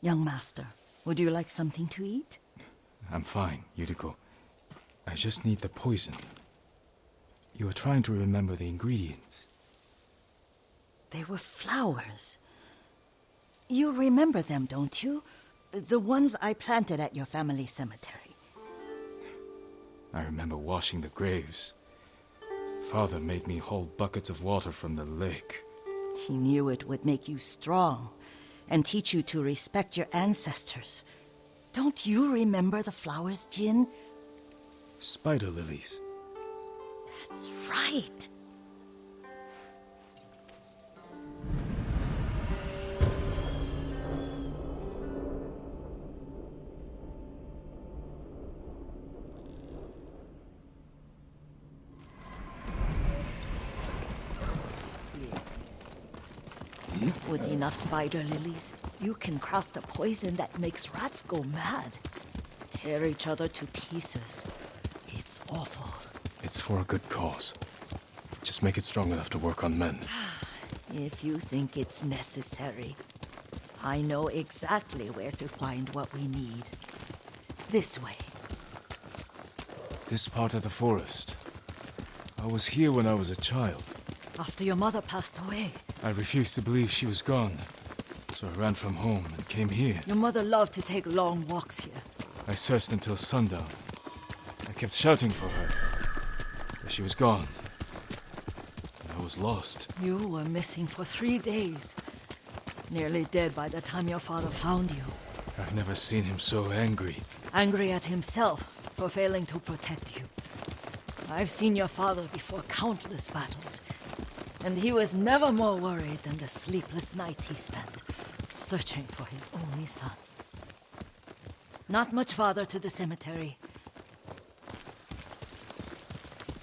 Young master, would you like something to eat? I'm fine, Yuriko. I just need the poison. You are trying to remember the ingredients. They were flowers. You remember them, don't you? The ones I planted at your family cemetery. I remember washing the graves. Father made me hold buckets of water from the lake. He knew it would make you strong and teach you to respect your ancestors. Don't you remember the flowers, Jin? Spider lilies. That's right. With enough spider lilies, you can craft a poison that makes rats go mad. Tear each other to pieces. It's awful. It's for a good cause. Just make it strong enough to work on men. If you think it's necessary, I know exactly where to find what we need. This way. This part of the forest. I was here when I was a child. After your mother passed away. I refused to believe she was gone. So I ran from home and came here. Your mother loved to take long walks here. I searched until sundown. I kept shouting for her. But she was gone. And I was lost. You were missing for 3 days. Nearly dead by the time your father found you. I've never seen him so angry. Angry at himself for failing to protect you. I've seen your father before countless battles. And he was never more worried than the sleepless nights he spent searching for his only son. Not much farther to the cemetery.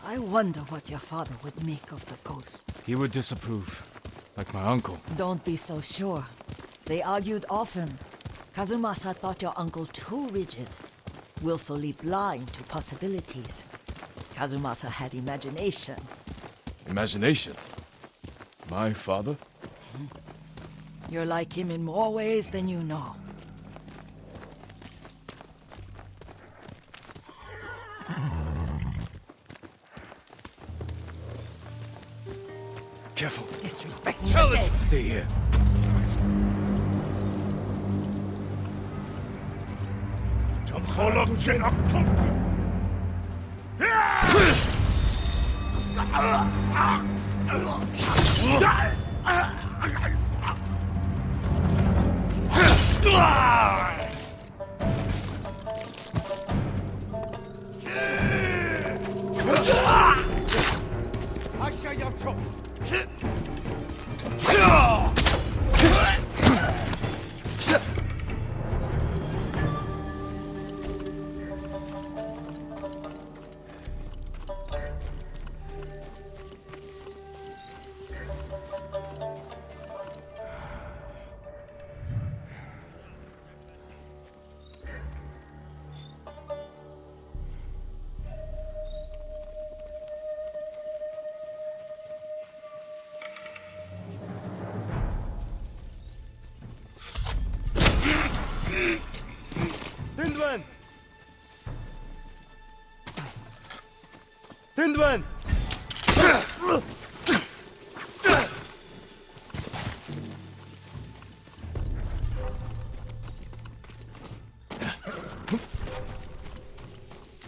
I wonder what your father would make of the ghost. He would disapprove, like my uncle. Don't be so sure. They argued often. Kazumasa thought your uncle too rigid, willfully blind to possibilities. Kazumasa had imagination. Imagination? My father? You're like him in more ways than you know. Careful. Disrespecting Challenge! the dead. Stay here. Tindwen! Tindwen!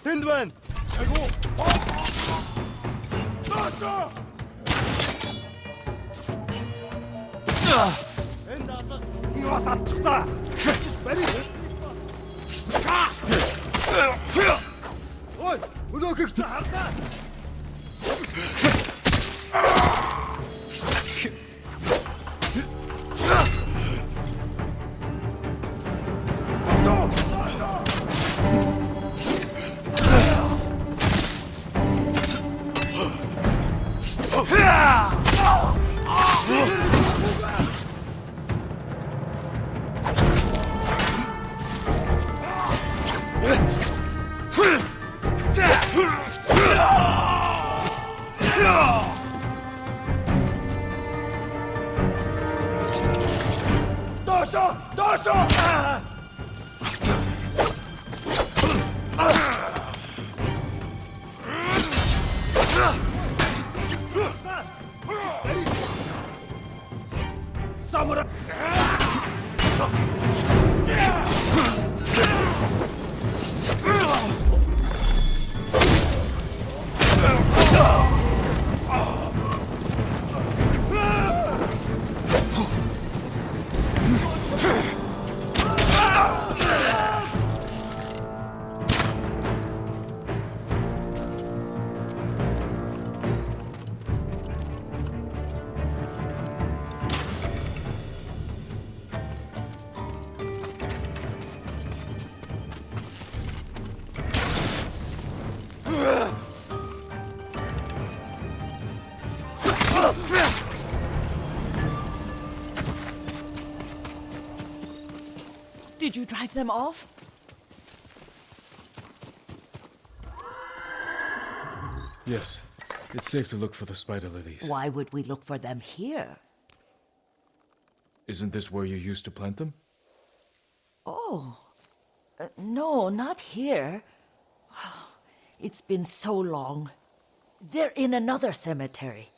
Tindwen! Ой, өнөөхийг чи хардаа. Dosho! Dosho! Samurai! Did you drive them off? Yes. It's safe to look for the spider lilies. Why would we look for them here? Isn't this where you used to plant them? Oh. No, not here. It's been so long. They're in another cemetery.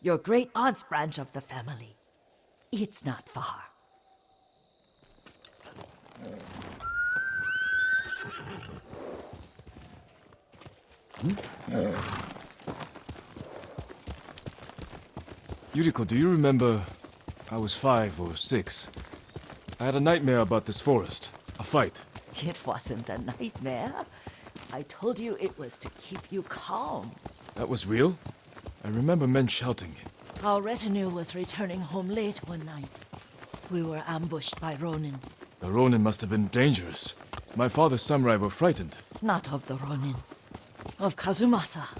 Your great aunt's branch of the family. It's not far. Yuriko, do you remember? I was 5 or 6. I had a nightmare about this forest. A fight. It wasn't a nightmare. I told you it was to keep you calm. That was real? I remember men shouting. Our retinue was returning home late one night. We were ambushed by Ronin. The Ronin must have been dangerous. My father's samurai were frightened. Not of the Ronin. Of Kazumasa.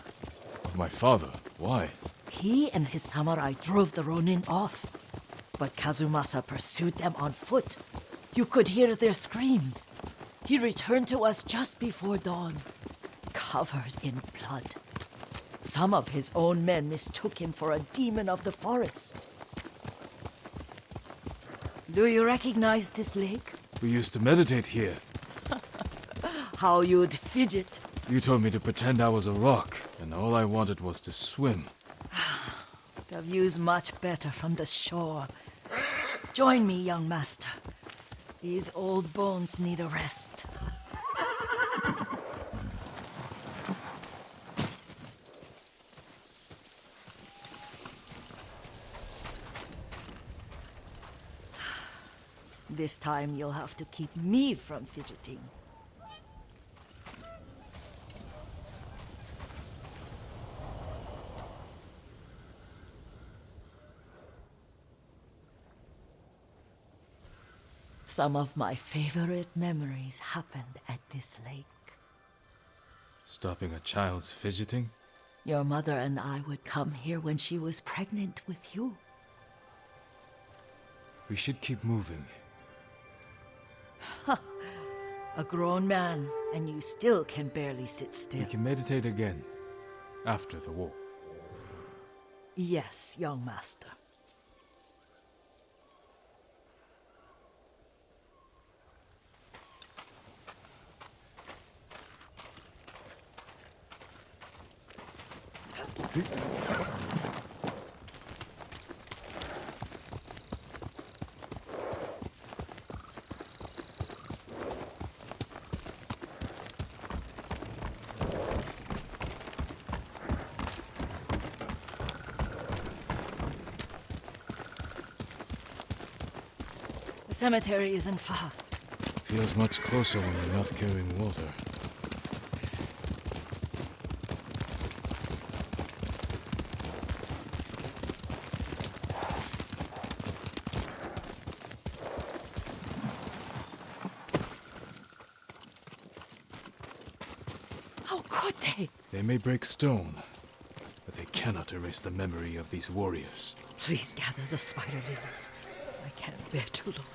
Of my father? Why? He and his samurai drove the Ronin off. But Kazumasa pursued them on foot. You could hear their screams. He returned to us just before dawn, covered in blood. Some of his own men mistook him for a demon of the forest. Do you recognize this lake? We used to meditate here. How you'd fidget. You told me to pretend I was a rock, and all I wanted was to swim. The view's much better from the shore. Join me, young master. These old bones need a rest. This time you'll have to keep me from fidgeting. Some of my favorite memories happened at this lake. Stopping a child's fidgeting? Your mother and I would come here when she was pregnant with you. We should keep moving. A grown man, and you still can barely sit still. We can meditate again. After the war. Yes, young master. The cemetery isn't far. Feels much closer when you're not carrying water. How could they? They may break stone, but they cannot erase the memory of these warriors. Please gather the spider lilies. I can't bear to look.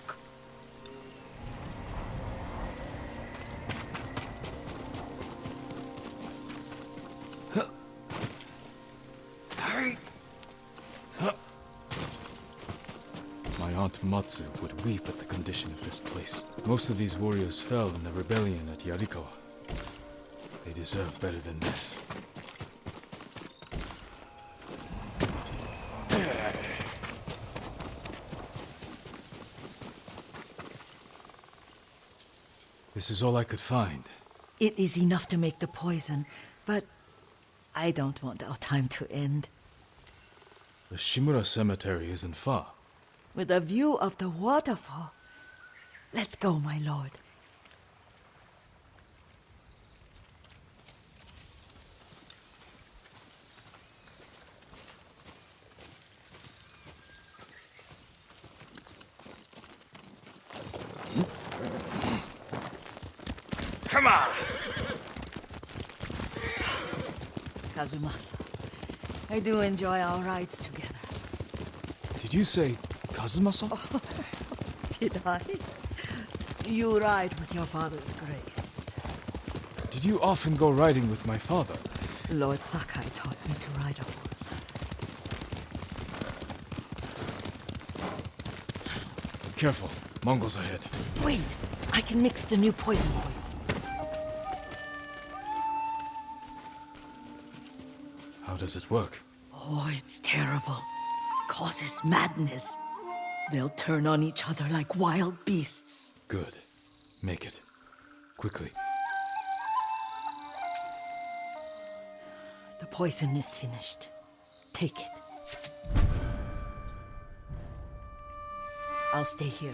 My aunt Matsu would weep at the condition of this place. Most of these warriors fell in the rebellion at Yarikawa. They deserve better than this. This is all I could find. It is enough to make the poison, but I don't want our time to end. The Shimura Cemetery isn't far. With a view of the waterfall. Let's go, my lord. Come on! Kazumasa, I do enjoy our rides together. Did you say Kazumasa? Did I? You ride with your father's grace. Did you often go riding with my father? Lord Sakai taught me to ride a horse. Careful, Mongols ahead. Wait, I can mix the new poison for you. How does it work? Oh, it's terrible. Causes madness. They'll turn on each other like wild beasts. Good. Make it. Quickly. The poison is finished. Take it. I'll stay here.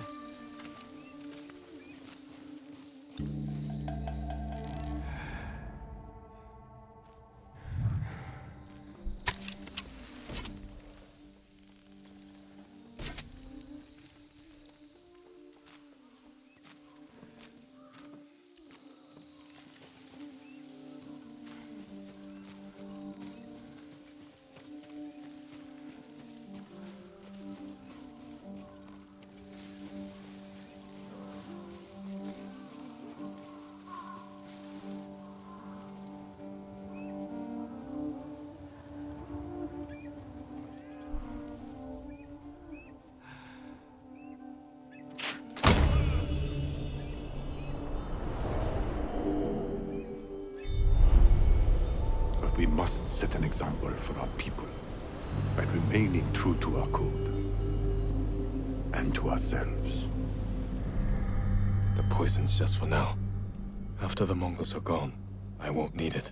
We must set an example for our people by remaining true to our code and to ourselves. The poison's just for now. After the Mongols are gone, I won't need it.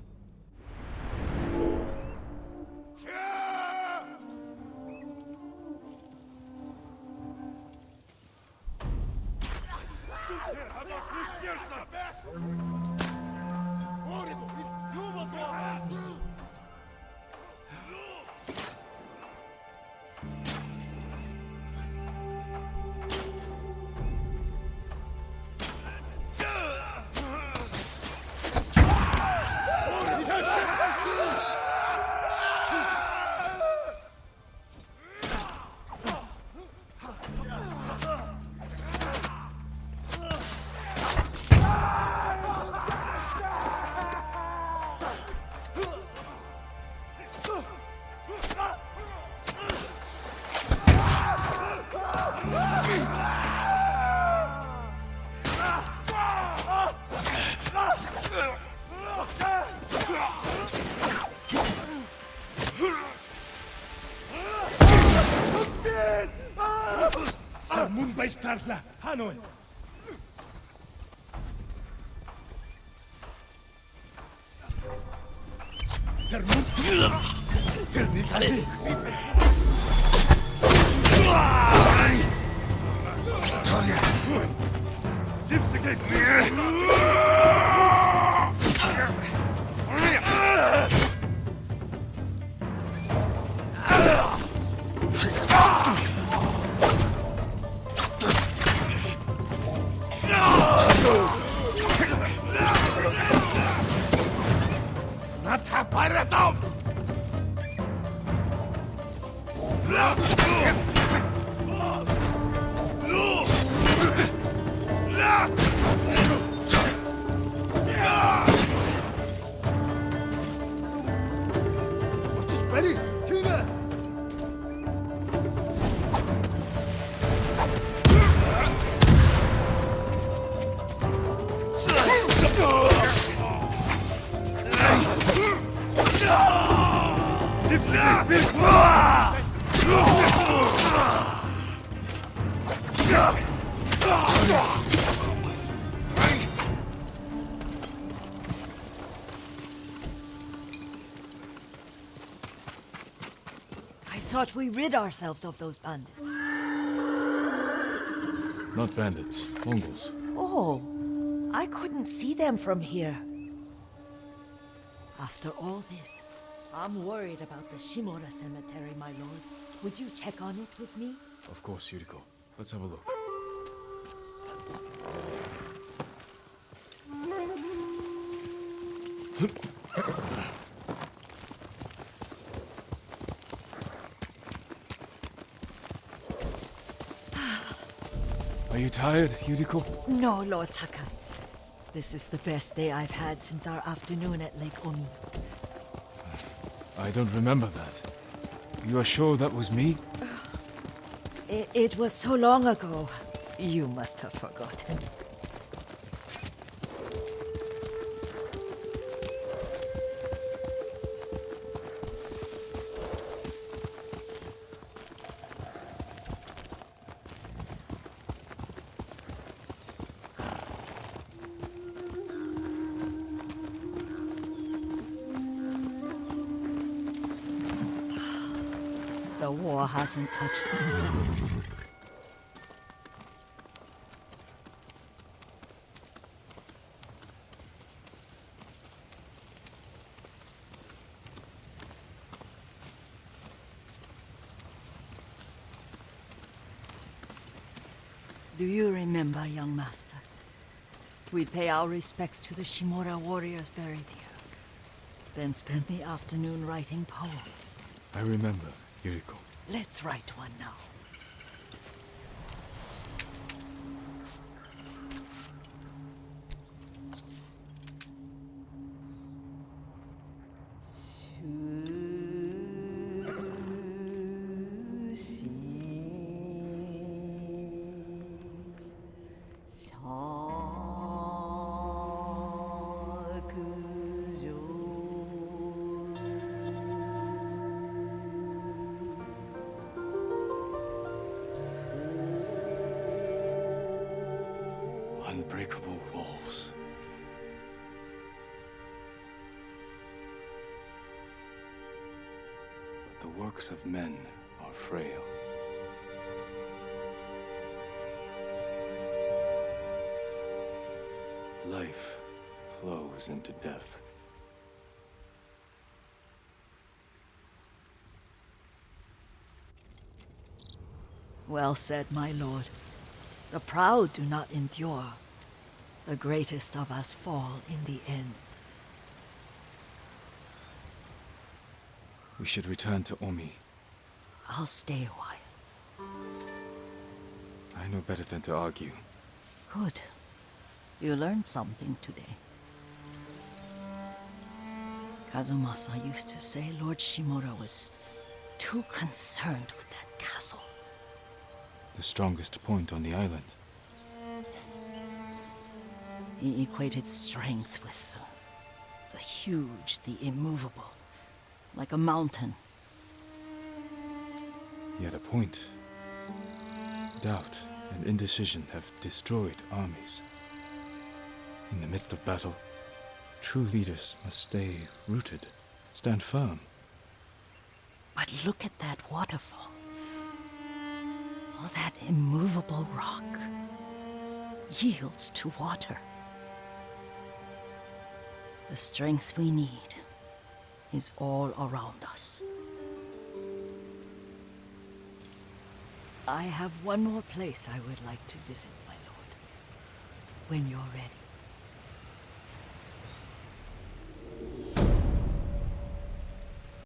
Mumbai Starsla, Hanoi. I thought we rid ourselves of those bandits. Not bandits, Mongols. Oh, I couldn't see them from here. After all this, I'm worried about the Shimura Cemetery, my lord. Would you check on it with me? Of course, Yuriko. Let's have a look. Are you tired, Yuriko? No, Lord Sakai. This is the best day I've had since our afternoon at Lake Omi. I don't remember that. You are sure that was me? It was so long ago. You must have forgotten. The war hasn't touched this place. Do you remember, young master? We'd pay our respects to the Shimura warriors buried here, then spend the afternoon writing poems. I remember, Yuriko. Let's write one now. Unbreakable walls. But the works of men are frail. Life flows into death. Well said, my lord. The proud do not endure. The greatest of us fall in the end. We should return to Omi. I'll stay a while. I know better than to argue. Good. You learned something today. Kazumasa used to say Lord Shimura was too concerned with that castle. The strongest point on the island. He equated strength with the huge, the immovable, like a mountain. Yet a point. Doubt and indecision have destroyed armies. In the midst of battle, true leaders must stay rooted, stand firm. But look at that waterfall. All that immovable rock yields to water. The strength we need is all around us. I have one more place I would like to visit, my lord. When you're ready.